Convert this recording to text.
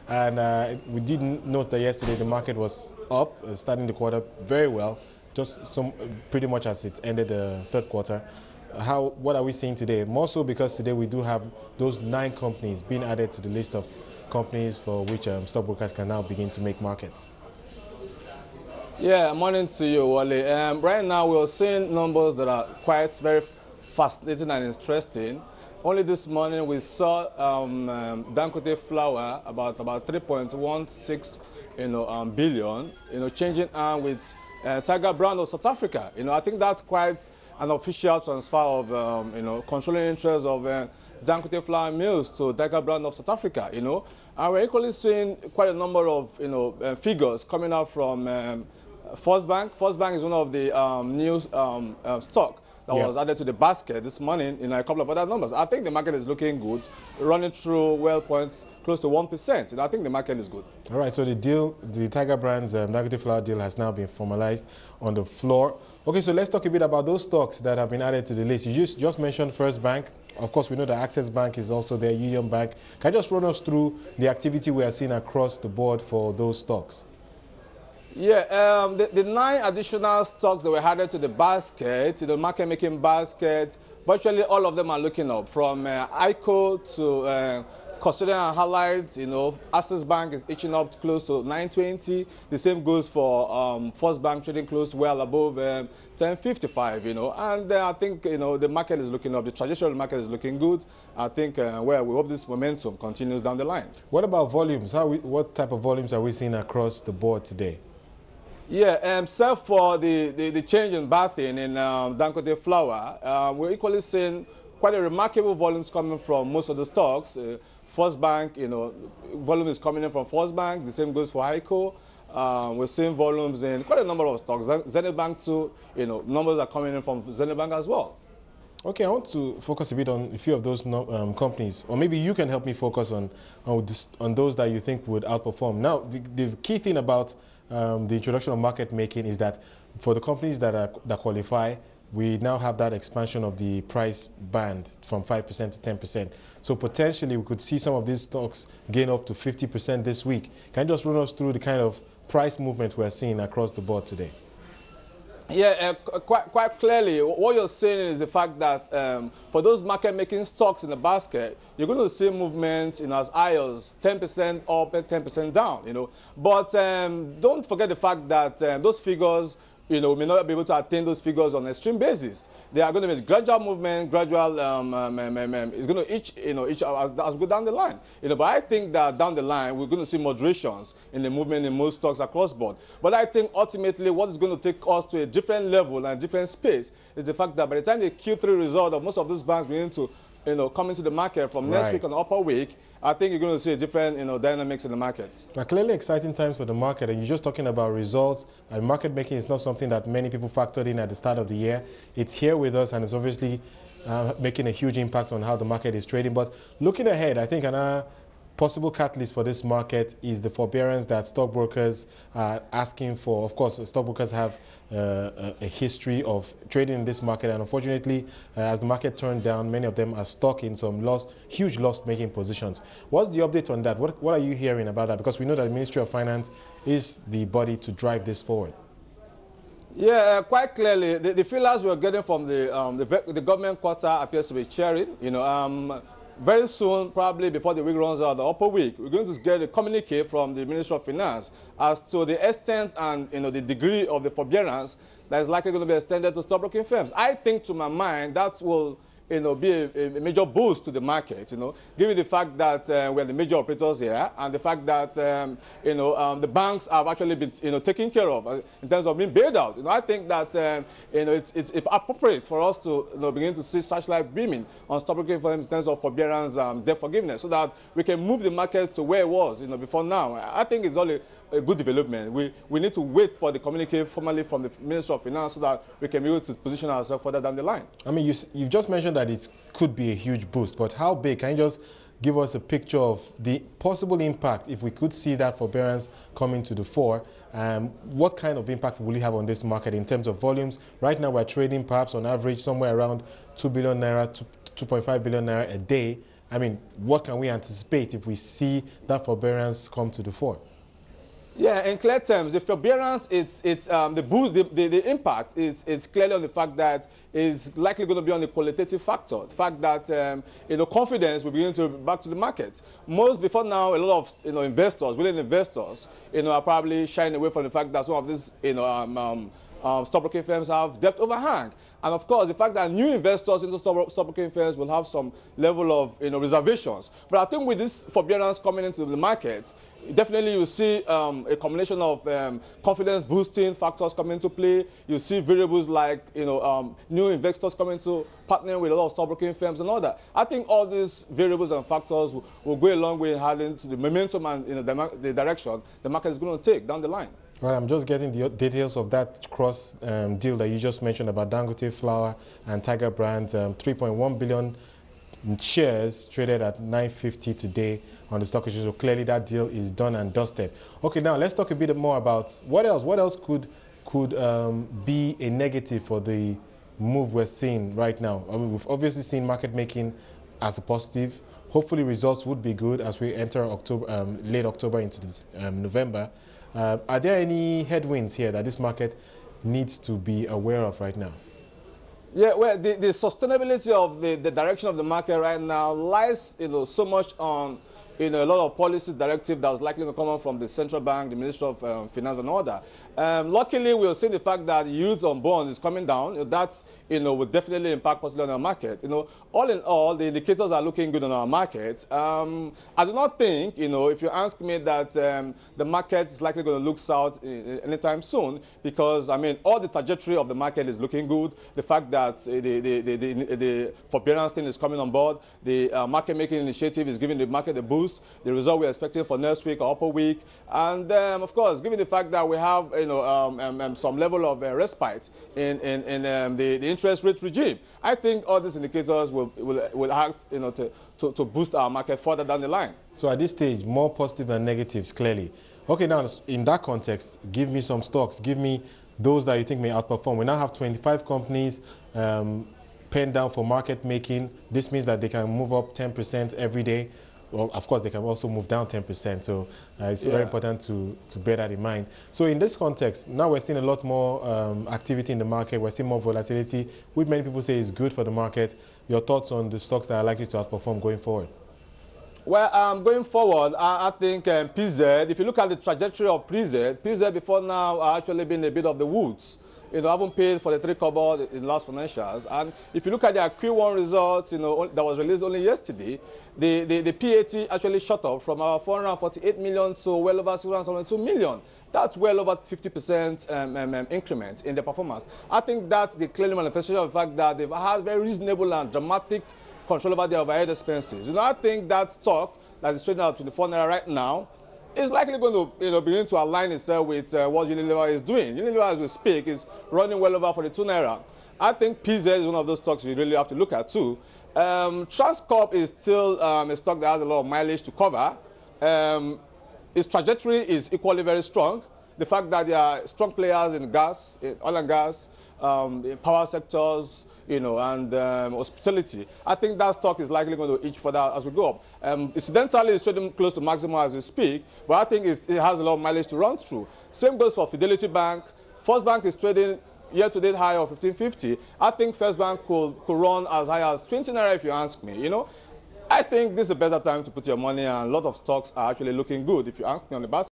And we did note that yesterday the market was up, starting the quarter very well, just pretty much as it ended the third quarter. What are we seeing today? More so because today we do have those 9 companies being added to the list of companies for which stockbrokers can now begin to make markets. Yeah, morning to you, Wole. Right now we're seeing numbers that are quite very fascinating and interesting. Only this morning we saw Dangote flour about 3.16 billion, changing hands with Tiger Brand of South Africa. I think that's quite an official transfer of controlling interest of Dangote flour mills to Tiger Brand of South Africa. And we're equally seeing quite a number of figures coming out from First Bank. First Bank is one of the new stock that was added to the basket this morning in a couple of other numbers. I think the market is looking good, running through well points close to 1%. And I think the market is good. All right, so the deal, the Tiger Brands Dangote flour deal has now been formalized on the floor. Okay, so let's talk a bit about those stocks that have been added to the list. You just mentioned First Bank. Of course, we know that Access Bank is also there, Union Bank. Can you just run us through the activity we are seeing across the board for those stocks? Yeah, the 9 additional stocks that were added to the basket, the market-making basket, virtually all of them are looking up, from ICO to Custodian and Allied. Access Bank is itching up close to 920. The same goes for First Bank, trading close well above 1055. And I think the market is looking up. The traditional market is looking good. I think we hope this momentum continues down the line. What about volumes? What type of volumes are we seeing across the board today? Yeah, except for the change in bathing in Dangote flour, we're equally seeing quite a remarkable volumes coming from most of the stocks. First Bank, volume is coming in from First Bank. The same goes for ICO. We're seeing volumes in quite a number of stocks. Zenith Bank too, numbers are coming in from Zenith Bank as well. Okay, I want to focus a bit on a few of those companies, or maybe you can help me focus on those that you think would outperform. Now, the key thing about the introduction of market making is that for the companies that qualify, we now have that expansion of the price band from 5% to 10%. So potentially we could see some of these stocks gain up to 50% this week. Can you just run us through the kind of price movement we're seeing across the board today? Yeah, quite clearly, what you're saying is the fact that for those market-making stocks in the basket, you're going to see movements as high as 10% up and 10% down, But don't forget the fact that those figures, we may not be able to attain those figures on an extreme basis. They are going to be gradual movement, gradual, it's going to each as we go down the line. But I think that down the line, we're going to see moderations in the movement in most stocks across board. But I think ultimately what is going to take us to a different level and different space is the fact that by the time the Q3 result of most of these banks begin to come into the market from next week and the upper week, I think you're going to see a different dynamics in the market. But clearly exciting times for the market, and you're just talking about results, and market making is not something that many people factored in at the start of the year. It's here with us, and it's obviously making a huge impact on how the market is trading. But looking ahead, I think another possible catalyst for this market is the forbearance that stockbrokers are asking for. Of course, stockbrokers have a history of trading in this market, and unfortunately, as the market turned down, many of them are stuck in some huge loss-making positions. What's the update on that? What are you hearing about that? Because we know that the Ministry of Finance is the body to drive this forward. Yeah, quite clearly, the feelers we're getting from the government quarter appears to be cheering. Very soon, probably before the week runs out, the upper week, we're going to get a communique from the Ministry of Finance as to the extent and the degree of the forbearance that is likely going to be extended to stockbroking firms. I think, to my mind, that will be a major boost to the market, given the fact that we're the major operators here, and the fact that the banks have actually been taken care of in terms of being bailed out. I think that it's appropriate for us to begin to see such like beaming on stockbroking firms in terms of forbearance and debt forgiveness, so that we can move the market to where it was before now. I think it's only a good development. We need to wait for the communique formally from the Ministry of Finance so that we can be able to position ourselves further down the line. I mean, you've just mentioned that it could be a huge boost, but how big? Can you just give us a picture of the possible impact if we could see that forbearance coming to the fore? What kind of impact will it have on this market in terms of volumes? Right now, we're trading perhaps on average somewhere around 2 billion naira, 2.5 billion naira a day. I mean, what can we anticipate if we see that forbearance come to the fore? Yeah, in clear terms, the forbearance, it's the boost, the impact it's clearly on the fact that it's likely going to be on the qualitative factor. The fact that confidence will begin to back to the market. Most before now, a lot of investors, willing investors, are probably shying away from the fact that some of these stockbroking firms have debt overhang. And of course, the fact that new investors into stockbroking firms will have some level of reservations. But I think with this forbearance coming into the market, definitely you see a combination of confidence boosting factors come into play. You see variables like new investors coming to partnering with a lot of stockbroking firms and all that. I think all these variables and factors will go a long way in adding to the momentum and the direction the market is going to take down the line. Well, I'm just getting the details of that cross deal that you just mentioned about Dangote Flour and Tiger Brands. 3.1 billion shares traded at 9.50 today on the stock exchange. So clearly that deal is done and dusted. Okay, now let's talk a bit more about what else. What else could be a negative for the move we're seeing right now? I mean, we've obviously seen market making as a positive. Hopefully results would be good as we enter October, late October into this, November. Are there any headwinds here that this market needs to be aware of right now? Yeah, well, the sustainability of the direction of the market right now lies, so much on, a lot of policy directive that was likely to come out from the central bank, the Ministry of Finance and all that. Luckily, we'll see the fact that yields on bonds is coming down. That, will definitely impact positively on our market. All in all, the indicators are looking good on our market. I do not think, if you ask me that the market is likely going to look south anytime soon, because, I mean, all the trajectory of the market is looking good. The fact that the forbearance thing is coming on board, the market making initiative is giving the market a boost, the result we're expecting for next week or upper week, and of course, given the fact that we have some level of respite in the interest rate regime, I think all these indicators will act to boost our market further down the line. So at this stage, more positive than negatives, clearly. Okay, now in that context, give me some stocks. Give me those that you think may outperform. We now have 25 companies penned down for market making. This means that they can move up 10% every day. Well, of course, they can also move down 10%. So it's very important to bear that in mind. So in this context, now we're seeing a lot more activity in the market. We're seeing more volatility, which many people say is good for the market. Your thoughts on the stocks that are likely to outperform going forward? Well, going forward, I think PZ, if you look at the trajectory of PZ before now are actually been a bit of the woods. Haven't paid for the 3 kobo in last financials. And if you look at their Q1 results, that was released only yesterday, the PAT actually shot up from our 448 million to well over 672 million. That's well over 50% increment in the performance. I think that's the clear manifestation of the fact that they've had very reasonable and dramatic control over their overhead expenses. I think that stock that is trading at 24 naira right now is likely going to begin to align itself with what Unilever is doing. Unilever, as we speak, is running well over 42 naira. I think PZ is one of those stocks you really have to look at too. Transcorp is still a stock that has a lot of mileage to cover. Its trajectory is equally very strong. The fact that there are strong players in gas, in oil and gas, in power sectors, and hospitality. I think that stock is likely going to inch further as we go up. Incidentally, it's trading close to maximum as we speak, but I think it has a lot of mileage to run through. Same goes for Fidelity Bank. First Bank is trading year-to-date high of 1550. I think First Bank could run as high as 20 naira if you ask me. I think this is a better time to put your money, and a lot of stocks are actually looking good if you ask me on the basket.